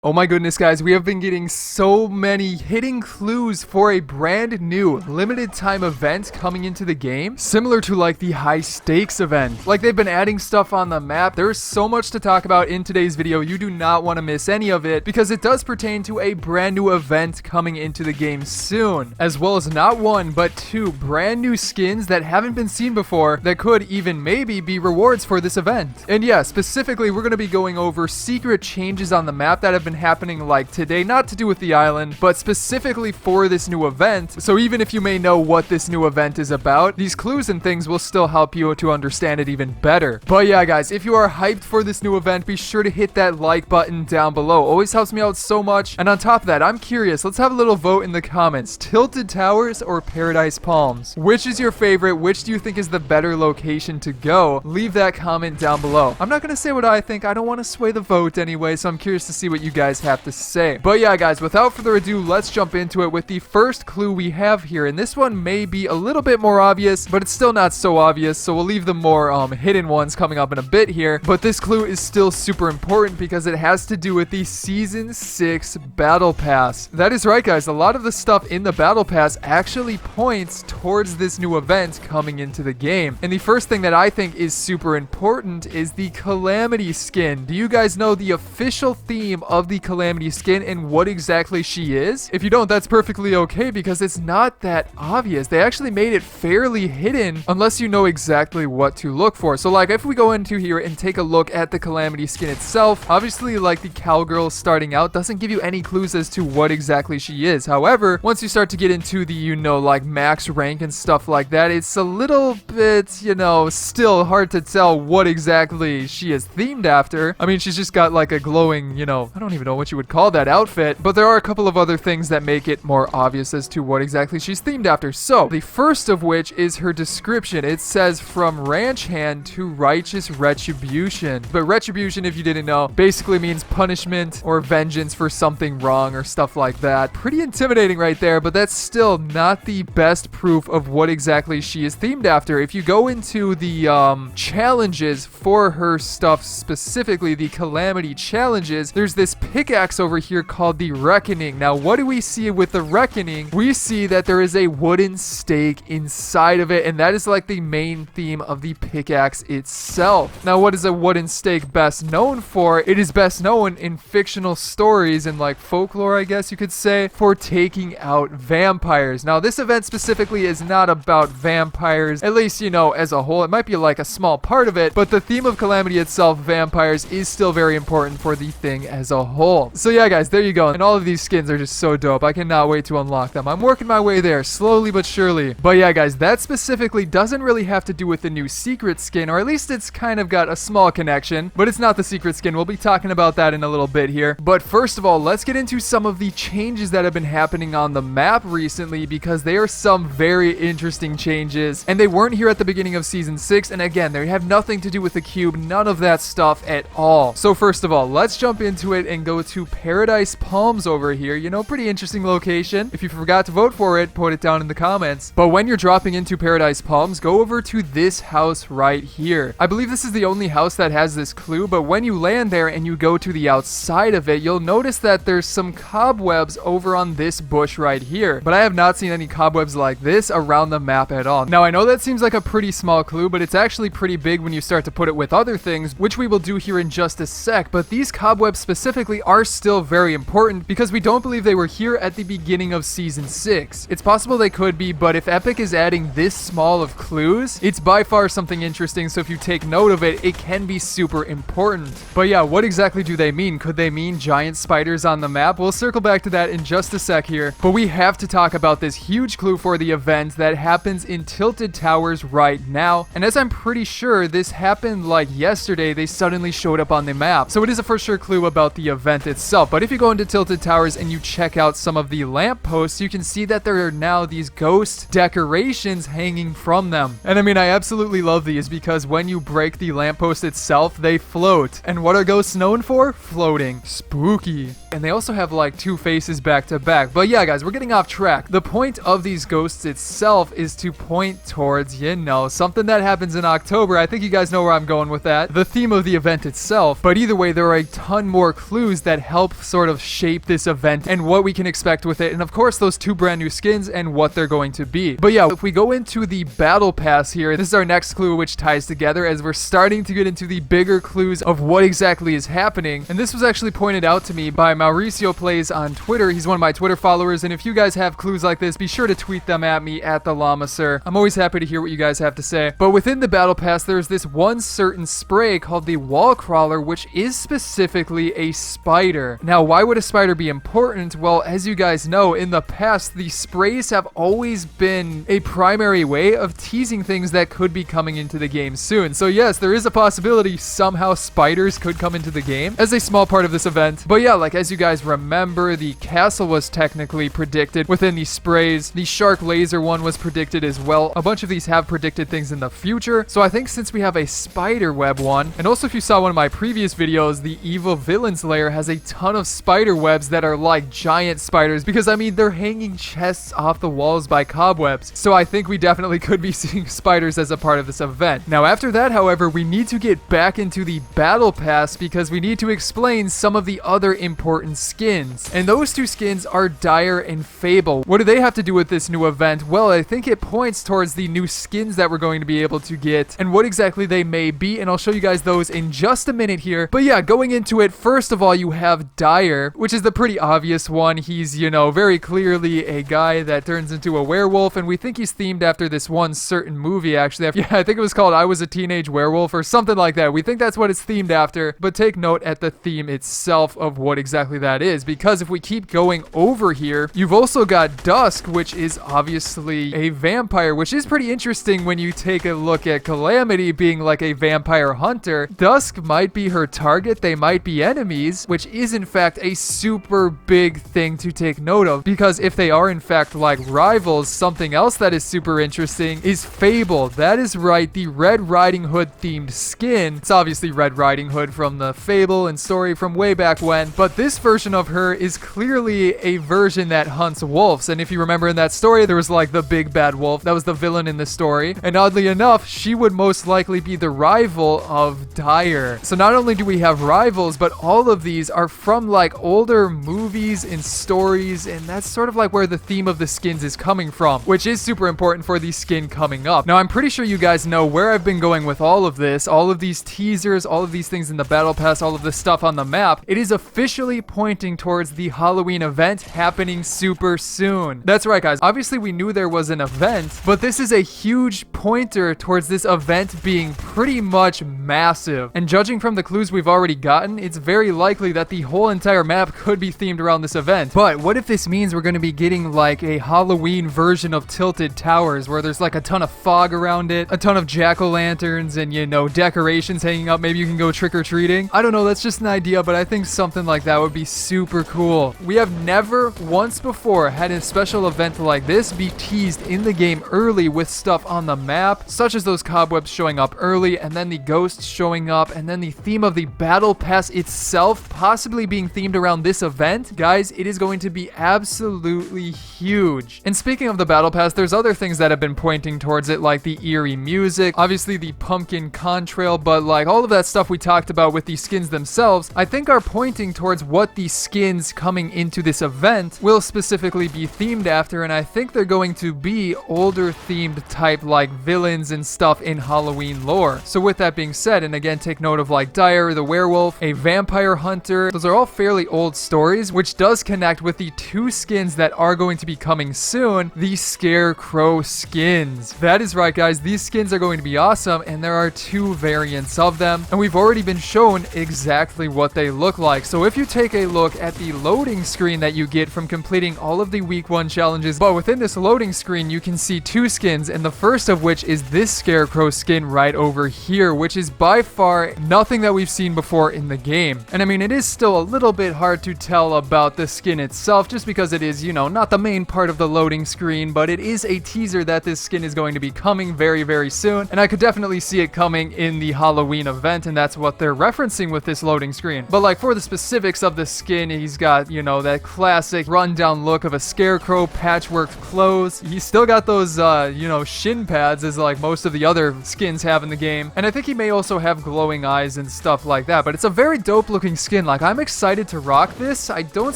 Oh my goodness, guys, we have been getting so many hidden clues for a brand new limited time event coming into the game, similar to like the high stakes event. Like they've been adding stuff on the map. There's so much to talk about in today's video. You do not want to miss any of it because it does pertain to a brand new event coming into the game soon, as well as not one, but two brand new skins that haven't been seen before that could even maybe be rewards for this event. And yeah, specifically, we're going to be going over secret changes on the map that have been happening like today, not to do with the island, but specifically for this new event. So even if you may know what this new event is about, these clues and things will still help you to understand it even better. But yeah, guys, if you are hyped for this new event, be sure to hit that like button down below. Always helps me out so much. And on top of that, I'm curious, let's have a little vote in the comments. Tilted Towers or Paradise Palms? Which is your favorite? Which do you think is the better location to go? Leave that comment down below. I'm not going to say what I think. I don't want to sway the vote anyway, so I'm curious to see what you guys have to say. But yeah, guys, without further ado, let's jump into it with the first clue we have here. And this one may be a little bit more obvious, but it's still not so obvious, so we'll leave the more hidden ones coming up in a bit here. But this clue is still super important because it has to do with the Season 6 Battle Pass. That is right, guys. A lot of the stuff in the Battle Pass actually points towards this new event coming into the game. And the first thing that I think is super important is the Calamity skin. Do you guys know the official theme of the Calamity skin and what exactly she is? If you don't, that's perfectly okay because it's not that obvious. They actually made it fairly hidden unless you know exactly what to look for. So like if we go into here and take a look at the Calamity skin itself, obviously like the cowgirl starting out doesn't give you any clues as to what exactly she is. However, once you start to get into the, like max rank and stuff like that, it's a little bit, still hard to tell what exactly she is themed after. I mean, she's just got like a glowing, I don't even know what you would call that outfit, but there are a couple of other things that make it more obvious as to what exactly she's themed after. So the first of which is her description. It says from ranch hand to righteous retribution. But retribution, if you didn't know, basically means punishment or vengeance for something wrong or stuff like that. Pretty intimidating right there, but that's still not the best proof of what exactly she is themed after. If you go into the challenges for her stuff, specifically the Calamity challenges, there's this pickaxe over here called the Reckoning. Now, what do we see with the Reckoning? We see that there is a wooden stake inside of it, and that is like the main theme of the pickaxe itself. Now, what is a wooden stake best known for? It is best known in fictional stories and like folklore, I guess you could say, for taking out vampires. Now, this event specifically is not about vampires, at least, as a whole. It might be like a small part of it, but the theme of Calamity itself, vampires, is still very important for the thing as a whole. So yeah, guys, there you go. And all of these skins are just so dope. I cannot wait to unlock them. I'm working my way there, slowly but surely. But yeah, guys, that specifically doesn't really have to do with the new secret skin, or at least it's kind of got a small connection, but it's not the secret skin. We'll be talking about that in a little bit here. But first of all, let's get into some of the changes that have been happening on the map recently, because they are some very interesting changes, and they weren't here at the beginning of Season 6, and again, they have nothing to do with the cube, none of that stuff at all. So first of all, let's jump into it and go to Paradise Palms over here. Pretty interesting location. If you forgot to vote for it, put it down in the comments. But when you're dropping into Paradise Palms, go over to this house right here. I believe this is the only house that has this clue, but when you land there and you go to the outside of it, you'll notice that there's some cobwebs over on this bush right here. But I have not seen any cobwebs like this around the map at all. Now, I know that seems like a pretty small clue, but it's actually pretty big when you start to put it with other things, which we will do here in just a sec. But these cobwebs specifically are still very important because we don't believe they were here at the beginning of Season 6. It's possible they could be, but if Epic is adding this small of clues, it's by far something interesting, so if you take note of it, it can be super important. But yeah, what exactly do they mean? Could they mean giant spiders on the map? We'll circle back to that in just a sec here, but we have to talk about this huge clue for the event that happens in Tilted Towers right now, and as I'm pretty sure this happened like yesterday, they suddenly showed up on the map, so it is a for sure clue about the event itself. But if you go into Tilted Towers and you check out some of the lampposts, you can see that there are now these ghost decorations hanging from them. And I mean, I absolutely love these because when you break the lamppost itself, they float. And what are ghosts known for? Floating. Spooky. And they also have like two faces back to back. But yeah, guys, we're getting off track. The point of these ghosts itself is to point towards, something that happens in October. I think you guys know where I'm going with that. The theme of the event itself. But either way, there are a ton more clues clues that help sort of shape this event and what we can expect with it. And of course, those 2 brand new skins and what they're going to be. But yeah, if we go into the battle pass here, this is our next clue which ties together as we're starting to get into the bigger clues of what exactly is happening. And this was actually pointed out to me by Mauricio Plays on Twitter. He's one of my Twitter followers, and if you guys have clues like this, be sure to tweet them at me at TheLlamaSir. I'm always happy to hear what you guys have to say. But within the battle pass, there's this one certain spray called the wall crawler, which is specifically a spider. Now, why would a spider be important? Well, as you guys know, in the past, the sprays have always been a primary way of teasing things that could be coming into the game soon. So yes, there is a possibility somehow spiders could come into the game as a small part of this event. But yeah, like as you guys remember, the castle was technically predicted within the sprays. The shark laser one was predicted as well. A bunch of these have predicted things in the future. So I think since we have a spider web one, and also if you saw one of my previous videos, the evil villains lair has a ton of spider webs that are like giant spiders, because I mean, they're hanging chests off the walls by cobwebs. So I think we definitely could be seeing spiders as a part of this event. Now after that, however, we need to get back into the battle pass because we need to explain some of the other important skins. And those 2 skins are Dire and Fable. What do they have to do with this new event? Well, I think it points towards the new skins that we're going to be able to get and what exactly they may be, and I'll show you guys those in just a minute here. But yeah, going into it, first of all, you have Dire, which is the pretty obvious one. He's, you know, very clearly a guy that turns into a werewolf, and we think he's themed after this one certain movie, actually. Yeah, I think it was called I Was a Teenage Werewolf or something like that. We think that's what it's themed after, but take note at the theme itself of what exactly that is, because if we keep going over here, you've also got Dusk, which is obviously a vampire, which is pretty interesting when you take a look at Calamity being like a vampire hunter. Dusk might be her target, they might be enemies, which is in fact a super big thing to take note of, because if they are in fact like rivals, something else that is super interesting is Fable. That is right, the Red Riding Hood themed skin. It's obviously Red Riding Hood from the Fable and story from way back when, but this version of her is clearly a version that hunts wolves. And if you remember in that story, there was like the big bad wolf that was the villain in the story, and oddly enough, she would most likely be the rival of Dire. So not only do we have rivals, but all of these are from like older movies and stories, and that's sort of like where the theme of the skins is coming from, which is super important for the skin coming up. Now, I'm pretty sure you guys know where I've been going with all of this, all of these teasers, all of these things in the battle pass, all of this stuff on the map. It is officially pointing towards the Halloween event happening super soon. That's right, guys. Obviously, we knew there was an event, but this is a huge pointer towards this event being pretty much massive. And judging from the clues we've already gotten, it's very likely that the whole entire map could be themed around this event. But what if this means we're going to be getting like a Halloween version of Tilted Towers, where there's like a ton of fog around it, a ton of jack-o'-lanterns, and you know, decorations hanging up. Maybe you can go trick-or-treating. I don't know, that's just an idea, but I think something like that would be super cool. We have never once before had a special event like this be teased in the game early with stuff on the map, such as those cobwebs showing up early, and then the ghosts showing up, and then the theme of the battle pass itself possibly being themed around this event. Guys, it is going to be absolutely huge. And speaking of the battle pass, there's other things that have been pointing towards it, like the eerie music, obviously the pumpkin contrail, but like all of that stuff we talked about with the skins themselves, I think are pointing towards what the skins coming into this event will specifically be themed after, and I think they're going to be older themed type like villains and stuff in Halloween lore. So with that being said, and again, take note of like Dire the werewolf, a vampire hunter, those are all fairly old stories, which does connect with the 2 skins that are going to be coming soon, the SCARECROW Skins. That is right, guys, these skins are going to be awesome, and there are 2 variants of them, and we've already been shown exactly what they look like. So if you take a look at the loading screen that you get from completing all of the week 1 challenges, but within this loading screen you can see 2 skins, and the first of which is this SCARECROW skin right over here, which is by far nothing that we've seen before in the game. And I mean, it is still a little bit hard to tell about the skin itself, just because it is, you know, not the main part of the loading screen, but it is a teaser that this skin is going to be coming very, very soon, and I could definitely see it coming in the Halloween event, and that's what they're referencing with this loading screen. But like for the specifics of the skin, he's got, you know, that classic rundown look of a scarecrow, patchworked clothes. He's still got those, you know, shin pads as like most of the other skins have in the game, and I think he may also have glowing eyes and stuff like that, but it's a very dope looking skin. skin. Like, I'm excited to rock this. I don't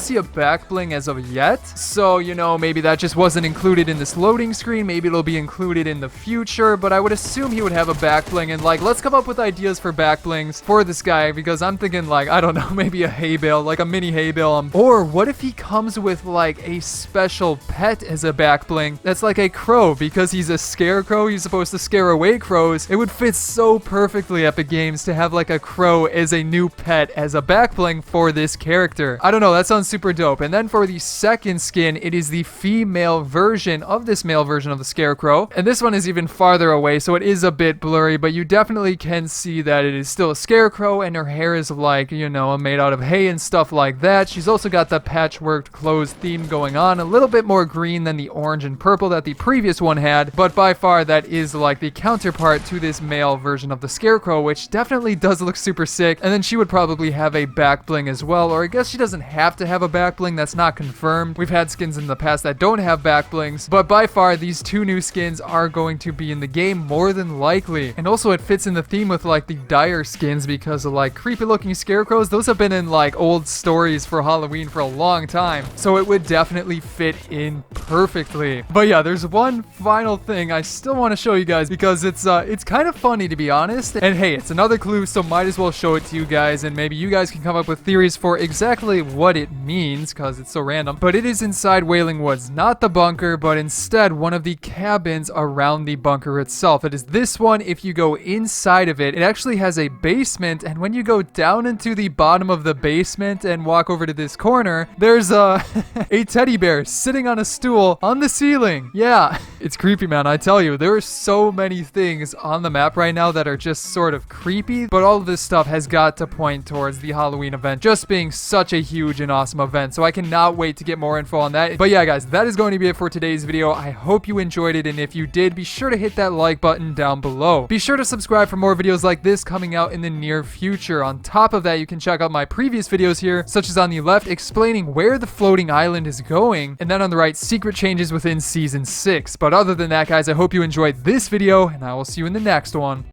see a back bling as of yet. So, you know, maybe that just wasn't included in this loading screen. Maybe it'll be included in the future, but I would assume he would have a back bling. And like, let's come up with ideas for back blings for this guy, because I'm thinking like, I don't know, maybe a hay bale, like a mini hay bale. Or what if he comes with like a special pet as a back bling that's like a crow, because he's a scarecrow. He's supposed to scare away crows. It would fit so perfectly, Epic Games, to have like a crow as a new pet as a back bling for this character. I don't know, that sounds super dope. And then for the second skin, it is the female version of this male version of the scarecrow, and this one is even farther away, so it is a bit blurry, but you definitely can see that it is still a scarecrow, and her hair is like, you know, made out of hay and stuff like that. She's also got the patchworked clothes theme going on, a little bit more green than the orange and purple that the previous one had, but by far that is like the counterpart to this male version of the scarecrow, which definitely does look super sick. And then she would probably have a back bling as well, or I guess she doesn't have to have a back bling. That's not confirmed. We've had skins in the past that don't have back blings, but by far these two new skins are going to be in the game more than likely. And also it fits in the theme with like the dire skins, because of like creepy looking scarecrows. Those have been in like old stories for Halloween for a long time, so it would definitely fit in perfectly. But yeah, there's one final thing I still want to show you guys, because it's kind of funny, to be honest. And hey, it's another clue, so might as well show it to you guys, and maybe you guys can come up with theories for exactly what it means, because it's so random. But it is inside Wailing Woods, not the bunker, but instead one of the cabins around the bunker itself. It is this one. If you go inside of it, it actually has a basement, and when you go down into the bottom of the basement and walk over to this corner, there's a teddy bear sitting on a stool on the ceiling. Yeah, it's creepy, man. I tell you, there are so many things on the map right now that are just sort of creepy, but all of this stuff has got to point towards the Halloween event just being such a huge and awesome event, so I cannot wait to get more info on that. But yeah, guys, that is going to be it for today's video. I hope you enjoyed it, and if you did, be sure to hit that like button down below. Be sure to subscribe for more videos like this coming out in the near future. On top of that, you can check out my previous videos here, such as on the left explaining where the floating island is going, and then on the right, secret changes within Season 6. But other than that, guys, I hope you enjoyed this video, and I will see you in the next one.